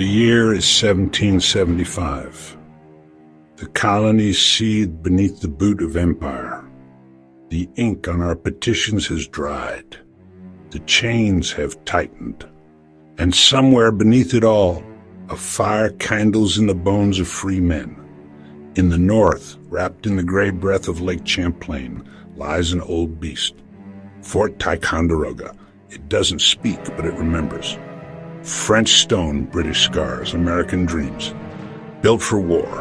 The year is 1775. The colonies seethe beneath the boot of empire. The ink on our petitions has dried. The chains have tightened. And somewhere beneath it all, a fire kindles in the bones of free men. In the north, wrapped in the gray breath of Lake Champlain, lies an old beast. Fort Ticonderoga. It doesn't speak, but it remembers. French stone, British scars, American dreams. Built for war,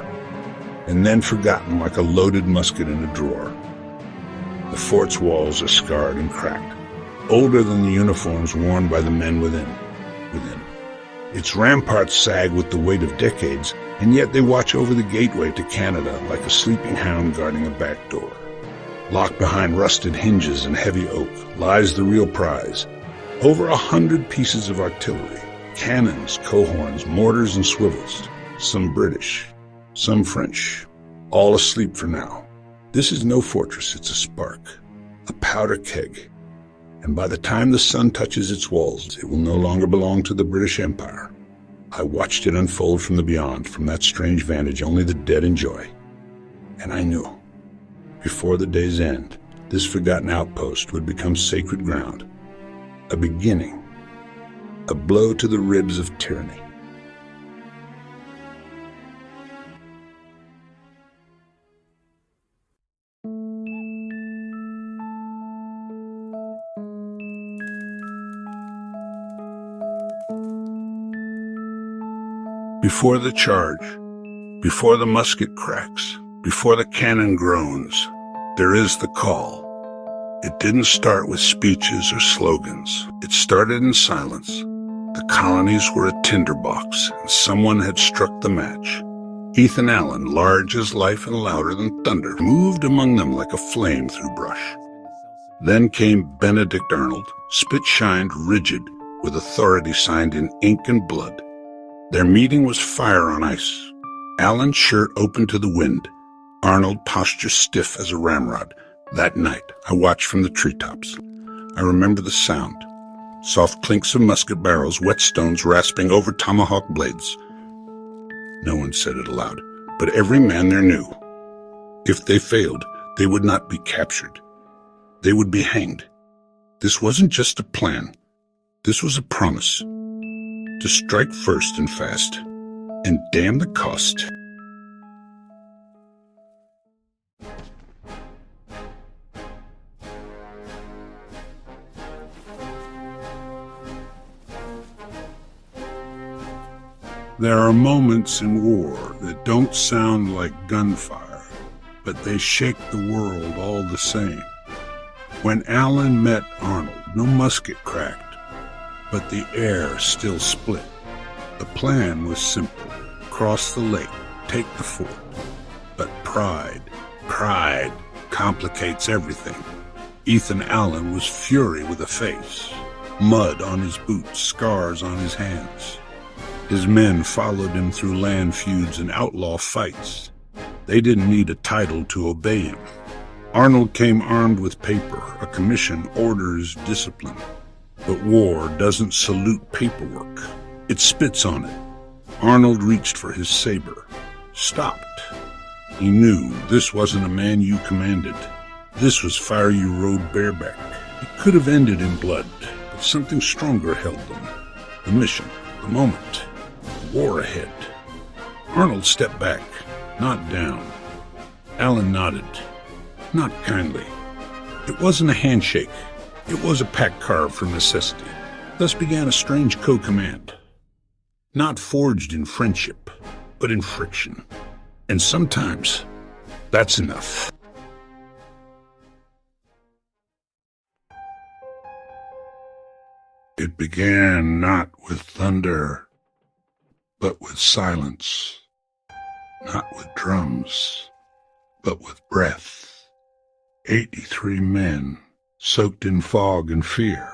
and then forgotten like a loaded musket in a drawer. The fort's walls are scarred and cracked, older than the uniforms worn by the men within. Its ramparts sag with the weight of decades, and yet they watch over the gateway to Canada like a sleeping hound guarding a back door. Locked behind rusted hinges and heavy oak lies the real prize. Over 100 pieces of artillery, cannons, cohorns, mortars, and swivels. Some British, some French, all asleep for now. This is no fortress, it's a spark, a powder keg. And by the time the sun touches its walls, it will no longer belong to the British Empire. I watched it unfold from the beyond, from that strange vantage only the dead enjoy. And I knew, before the day's end, this forgotten outpost would become sacred ground. A beginning, a blow to the ribs of tyranny. Before the charge, before the musket cracks, before the cannon groans, there is the call. It didn't start with speeches or slogans. It started in silence. The colonies were a tinderbox, and someone had struck the match. Ethan Allen, large as life and louder than thunder, moved among them like a flame through brush. Then came Benedict Arnold, spit-shined, rigid, with authority signed in ink and blood. Their meeting was fire on ice. Allen's shirt open to the wind. Arnold posture stiff as a ramrod. That night, I watched from the treetops. I remember the sound. Soft clinks of musket barrels, whetstones rasping over tomahawk blades. No one said it aloud, but every man there knew. If they failed, they would not be captured. They would be hanged. This wasn't just a plan. This was a promise. To strike first and fast, and damn the cost. There are moments in war that don't sound like gunfire, but they shake the world all the same. When Allen met Arnold, no musket cracked, but the air still split. The plan was simple. Cross the lake, take the fort. But pride complicates everything. Ethan Allen was fury with a face. Mud on his boots, scars on his hands. His men followed him through land feuds and outlaw fights. They didn't need a title to obey him. Arnold came armed with paper, a commission, orders, discipline. But war doesn't salute paperwork. It spits on it. Arnold reached for his saber, stopped. He knew this wasn't a man you commanded. This was fire you rode bareback. It could have ended in blood, but something stronger held them. The mission, the moment, the war ahead. Arnold stepped back, not down. Allen nodded, not kindly. It wasn't a handshake. It was a pact carved from necessity. Thus began a strange co-command. Not forged in friendship, but in friction. And sometimes, that's enough. It began not with thunder, but with silence. Not with drums, but with breath. 83 men, soaked in fog and fear,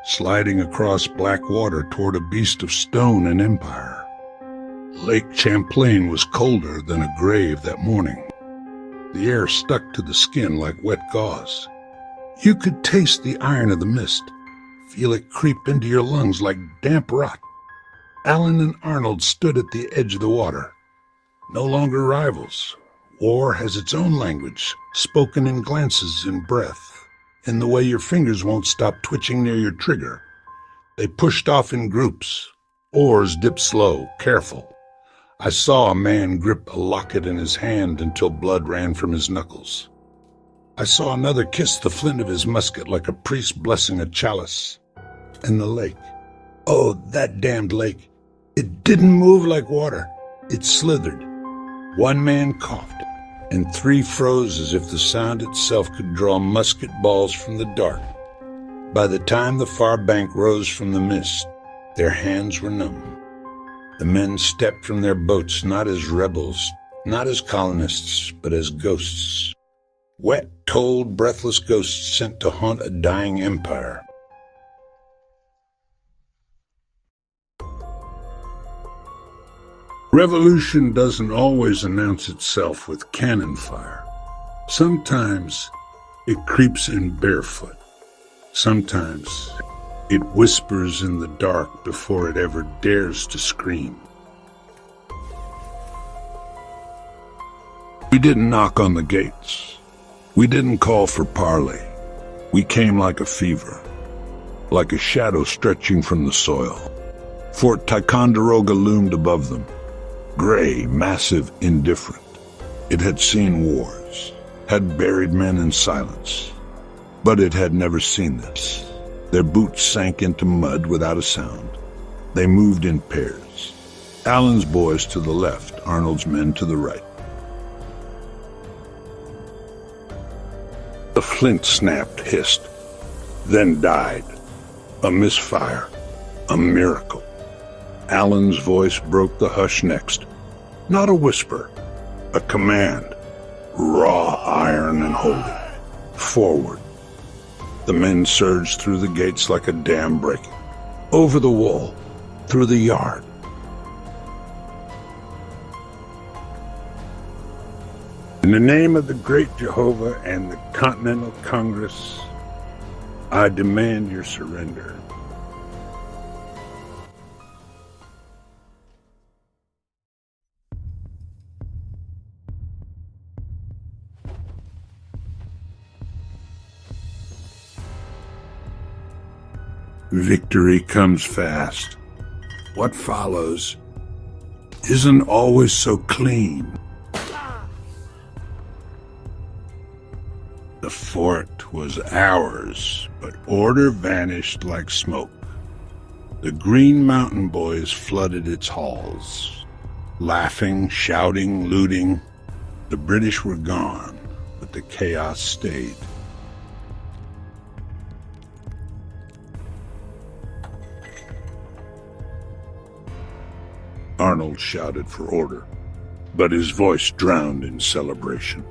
sliding across black water toward a beast of stone and empire. Lake Champlain was colder than a grave that morning. The air stuck to the skin like wet gauze. You could taste the iron of the mist, feel it creep into your lungs like damp rot. Allen and Arnold stood at the edge of the water, no longer rivals. War has its own language, spoken in glances and breath, in the way your fingers won't stop twitching near your trigger. They pushed off in groups. Oars dipped slow, careful. I saw a man grip a locket in his hand until blood ran from his knuckles. I saw another kiss the flint of his musket like a priest blessing a chalice. And the lake. Oh, that damned lake. It didn't move like water. It slithered. One man coughed, and three froze as if the sound itself could draw musket balls from the dark. By the time the far bank rose from the mist, their hands were numb. The men stepped from their boats not as rebels, not as colonists, but as ghosts. Wet, cold, breathless ghosts sent to haunt a dying empire. Revolution doesn't always announce itself with cannon fire. Sometimes it creeps in barefoot. Sometimes it whispers in the dark before it ever dares to scream. We didn't knock on the gates. We didn't call for parley. We came like a fever, like a shadow stretching from the soil. Fort Ticonderoga loomed above them, gray, massive, indifferent. It had seen wars, had buried men in silence, but it had never seen this. Their boots sank into mud without a sound. They moved in pairs. Allen's boys to the left, Arnold's men to the right. The flint snapped, hissed, then died. A misfire, a miracle. Allen's voice broke the hush next. Not a whisper, a command, raw iron and holy. Forward. The men surged through the gates like a dam breaking, over the wall, through the yard. In the name of the great Jehovah and the Continental Congress, I demand your surrender. Victory comes fast. What follows isn't always so clean. The fort was ours, but order vanished like smoke. The Green Mountain Boys flooded its halls, laughing, shouting, looting. The British were gone, but the chaos stayed. Arnold shouted for order, but his voice drowned in celebration.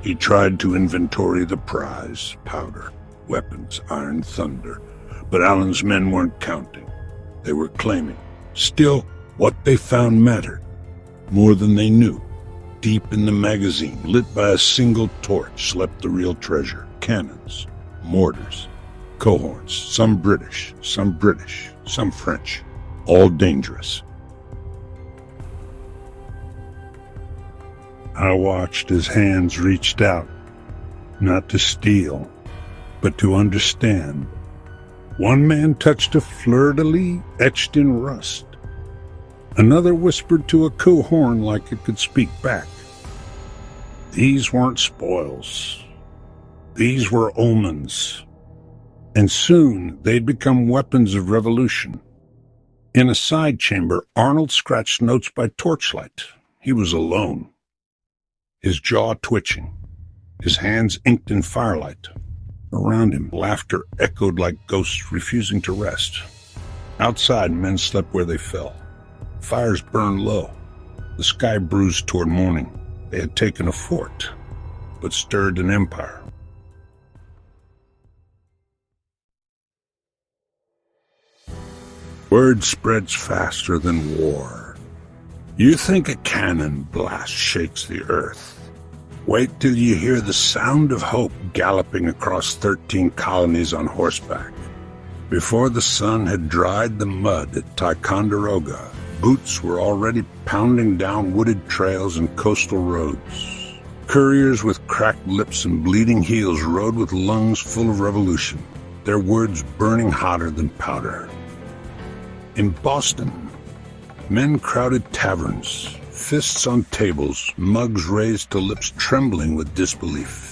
He tried to inventory the prize, powder, weapons, iron thunder, but Allen's men weren't counting. They were claiming. Still, what they found mattered, more than they knew. Deep in the magazine, lit by a single torch, slept the real treasure. Cannons, mortars, cohorns, some British, some French, all dangerous. I watched as hands reached out, not to steal, but to understand. One man touched a fleur-de-lis etched in rust. Another whispered to a cohorn like it could speak back. These weren't spoils. These were omens. And soon they'd become weapons of revolution. In a side chamber, Arnold scratched notes by torchlight. He was alone. His jaw twitching, his hands inked in firelight. Around him, laughter echoed like ghosts refusing to rest. Outside, men slept where they fell. Fires burned low. The sky bruised toward morning. They had taken a fort, but stirred an empire. Word spreads faster than war. You think a cannon blast shakes the earth. Wait till you hear the sound of hope galloping across 13 colonies on horseback. Before the sun had dried the mud at Ticonderoga, boots were already pounding down wooded trails and coastal roads. Couriers with cracked lips and bleeding heels rode with lungs full of revolution, their words burning hotter than powder. In Boston, men crowded taverns, fists on tables, mugs raised to lips trembling with disbelief.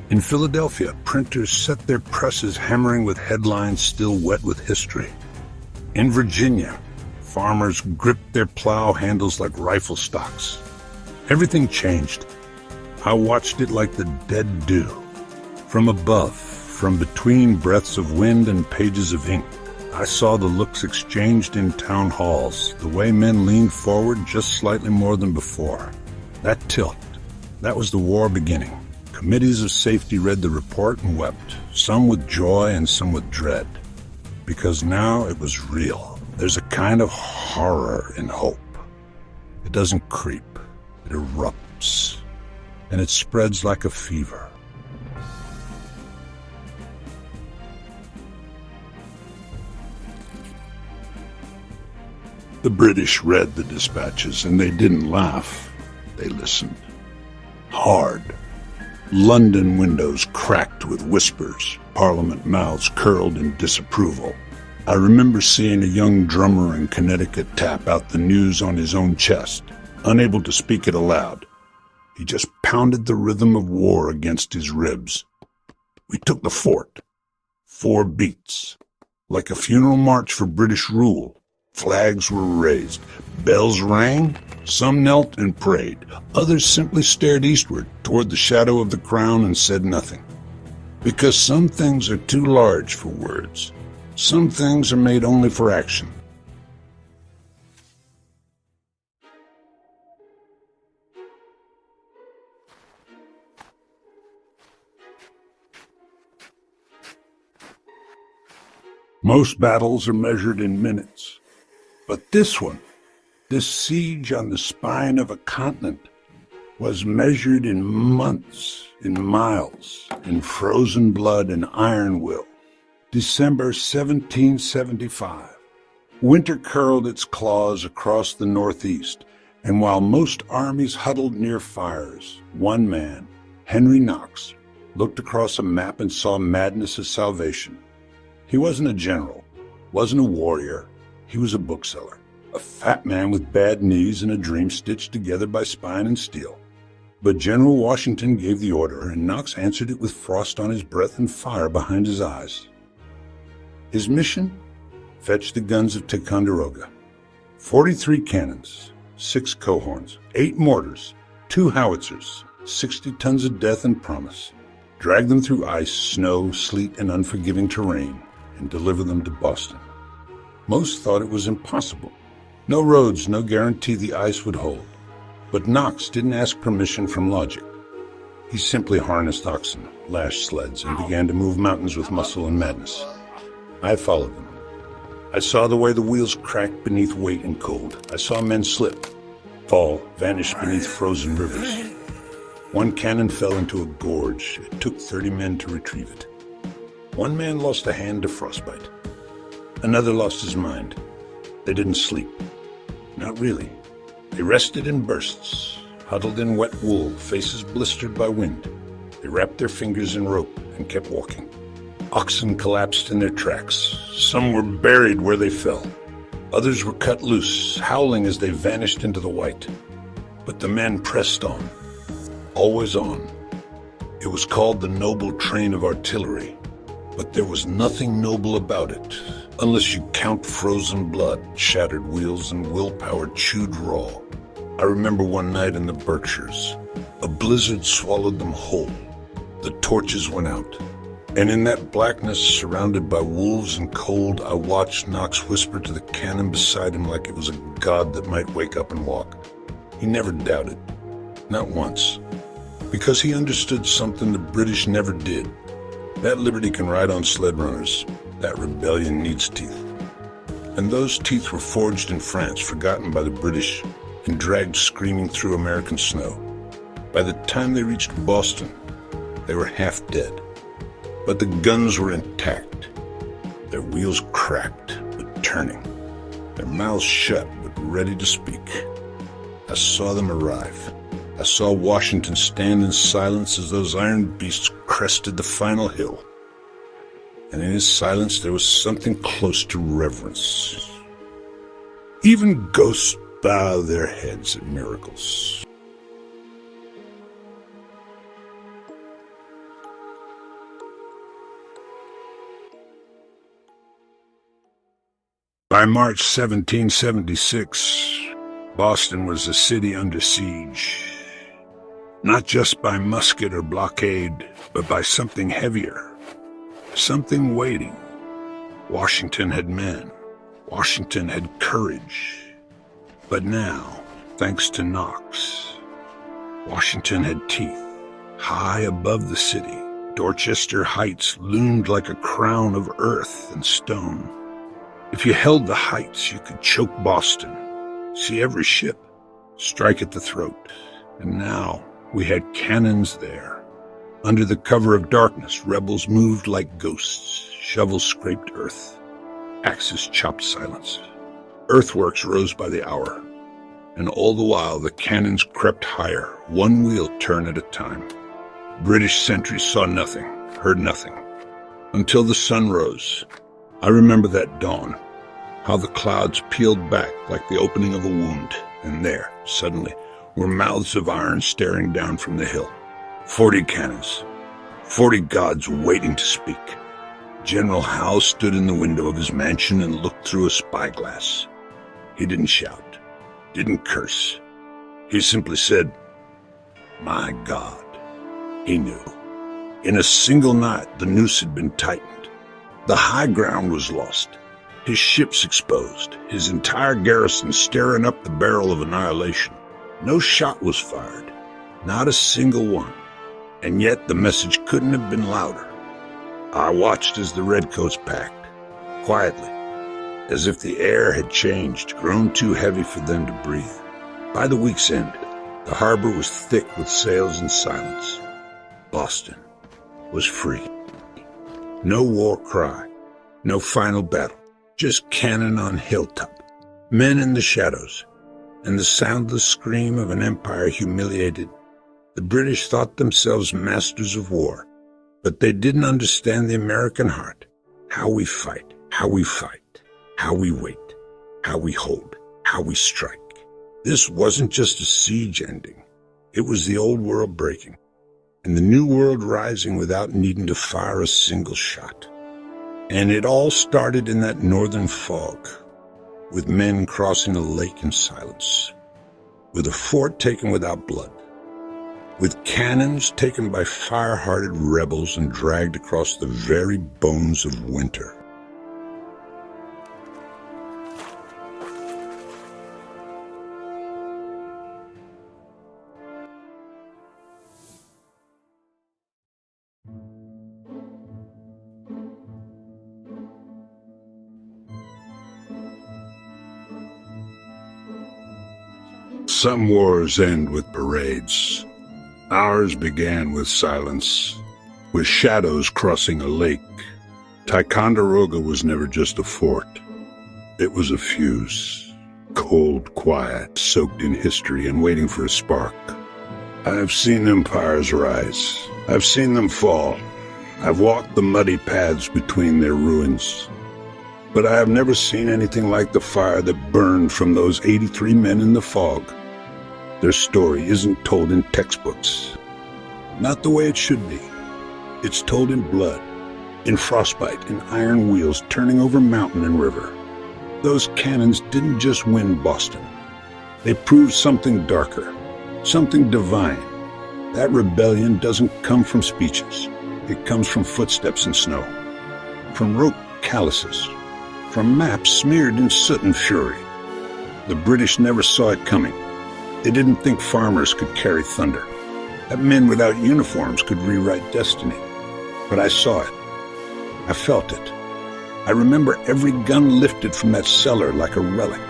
In Philadelphia, printers set their presses hammering with headlines still wet with history. In Virginia, farmers gripped their plow handles like rifle stocks. Everything changed. I watched it like the dead do. From above, from between breaths of wind and pages of ink, I saw the looks exchanged in town halls, the way men leaned forward just slightly more than before. That tilt, that was the war beginning. Committees of safety read the report and wept, some with joy and some with dread. Because now it was real. There's a kind of horror in hope. It doesn't creep, it erupts, and it spreads like a fever. The British read the dispatches, and they didn't laugh. They listened. Hard. London windows cracked with whispers, Parliament mouths curled in disapproval. I remember seeing a young drummer in Connecticut tap out the news on his own chest, unable to speak it aloud. He just pounded the rhythm of war against his ribs. We took the fort. 4 beats. Like a funeral march for British rule. Flags were raised. Bells rang. Some knelt and prayed. Others simply stared eastward toward the shadow of the crown and said nothing. Because some things are too large for words. Some things are made only for action. Most battles are measured in minutes. But this one, this siege on the spine of a continent, was measured in months, in miles, in frozen blood and iron will. December 1775. Winter curled its claws across the Northeast, and while most armies huddled near fires, one man, Henry Knox, looked across a map and saw madness as salvation. He wasn't a general, wasn't a warrior. He was a bookseller, a fat man with bad knees and a dream stitched together by spine and steel. But General Washington gave the order, and Knox answered it with frost on his breath and fire behind his eyes. His mission? Fetch the guns of Ticonderoga. 43 cannons, 6 cohorns, 8 mortars, 2 howitzers, 60 tons of death and promise. Drag them through ice, snow, sleet, and unforgiving terrain, and deliver them to Boston. Most thought it was impossible. No roads, no guarantee the ice would hold. But Knox didn't ask permission from logic. He simply harnessed oxen, lashed sleds, and began to move mountains with muscle and madness. I followed them. I saw the way the wheels cracked beneath weight and cold. I saw men slip, fall, vanish beneath frozen rivers. One cannon fell into a gorge. It took 30 men to retrieve it. One man lost a hand to frostbite. Another lost his mind. They didn't sleep. Not really. They rested in bursts, huddled in wet wool, faces blistered by wind. They wrapped their fingers in rope and kept walking. Oxen collapsed in their tracks. Some were buried where they fell. Others were cut loose, howling as they vanished into the white. But the men pressed on, always on. It was called the noble train of artillery, but there was nothing noble about it, unless you count frozen blood, shattered wheels, and willpower chewed raw. I remember one night in the Berkshires. A blizzard swallowed them whole. The torches went out. And in that blackness, surrounded by wolves and cold, I watched Knox whisper to the cannon beside him like it was a god that might wake up and walk. He never doubted. Not once. Because he understood something the British never did. That liberty can ride on sled runners. That rebellion needs teeth. And those teeth were forged in France, forgotten by the British, and dragged screaming through American snow. By the time they reached Boston, they were half dead. But the guns were intact. their wheels cracked but turning, their mouths shut but ready to speak. I saw them arrive. I saw Washington stand in silence as those iron beasts crested the final hill. And in his silence there was something close to reverence. Even ghosts bow their heads at miracles. By March 1776, Boston was a city under siege. Not just by musket or blockade, but by something heavier, something waiting. Washington had men. Washington had courage. But now, thanks to Knox, Washington had teeth. High above the city, Dorchester Heights loomed like a crown of earth and stone. If you held the heights, you could choke Boston, see every ship, strike at the throat. And now we had cannons there. Under the cover of darkness, rebels moved like ghosts. Shovels scraped earth. Axes chopped silence. Earthworks rose by the hour. And all the while, the cannons crept higher, one wheel turn at a time. British sentries saw nothing, heard nothing, until the sun rose. I remember that dawn, how the clouds peeled back like the opening of a wound, and there, suddenly, were mouths of iron staring down from the hill. 40 cannons, 40 gods waiting to speak. General Howe stood in the window of his mansion and looked through a spyglass. He didn't shout, didn't curse. He simply said, "My God." He knew. In a single night, the noose had been tightened. The high ground was lost, his ships exposed, his entire garrison staring up the barrel of annihilation. No shot was fired, not a single one, and yet the message couldn't have been louder. I watched as the redcoats packed, quietly, as if the air had changed, grown too heavy for them to breathe. By the week's end, the harbor was thick with sails and silence. Boston was free. No war cry, no final battle, just cannon on hilltop, men in the shadows, and the soundless scream of an empire humiliated. The British thought themselves masters of war, but they didn't understand the American heart, how we fight, how we fight, how we wait, how we hold, how we strike. This wasn't just a siege ending. It was the old world breaking, and the new world rising without needing to fire a single shot. And it all started in that northern fog, with men crossing a lake in silence, with a fort taken without blood, with cannons taken by fire-hearted rebels and dragged across the very bones of winter. Some wars end with parades. Ours began with silence, with shadows crossing a lake. Ticonderoga was never just a fort. It was a fuse, cold, quiet, soaked in history and waiting for a spark. I've seen empires rise. I've seen them fall. I've walked the muddy paths between their ruins. But I have never seen anything like the fire that burned from those 83 men in the fog. Their story isn't told in textbooks. Not the way it should be. It's told in blood, in frostbite, in iron wheels turning over mountain and river. Those cannons didn't just win Boston. They proved something darker, something divine. That rebellion doesn't come from speeches. It comes from footsteps in snow, from rope calluses, from maps smeared in soot and fury. The British never saw it coming. They didn't think farmers could carry thunder, that men without uniforms could rewrite destiny. But I saw it. I felt it. I remember every gun lifted from that cellar like a relic,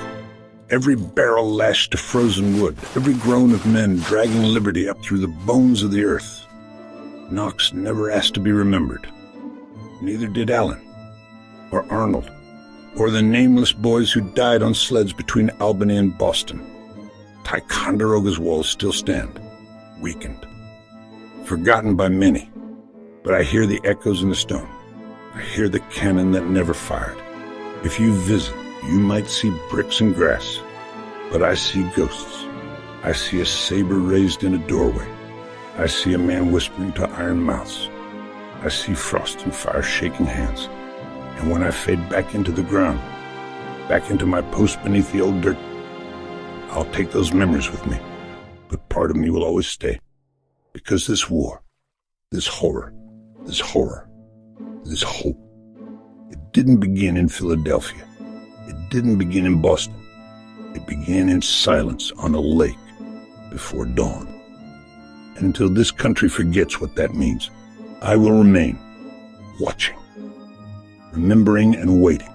every barrel lashed to frozen wood, every groan of men dragging liberty up through the bones of the earth. Knox never asked to be remembered. Neither did Allen. or Arnold, or the nameless boys who died on sleds between Albany and Boston. Ticonderoga's walls still stand, weakened, forgotten by many, but I hear the echoes in the stone. I hear the cannon that never fired. If you visit, you might see bricks and grass, but I see ghosts. I see a saber raised in a doorway. I see a man whispering to iron mouths. I see frost and fire shaking hands. And when I fade back into the ground, back into my post beneath the old dirt, I'll take those memories with me. But part of me will always stay. Because this war, this horror, this hope, it didn't begin in Philadelphia. It didn't begin in Boston. It began in silence on a lake before dawn. And until this country forgets what that means, I will remain watching, remembering and waiting.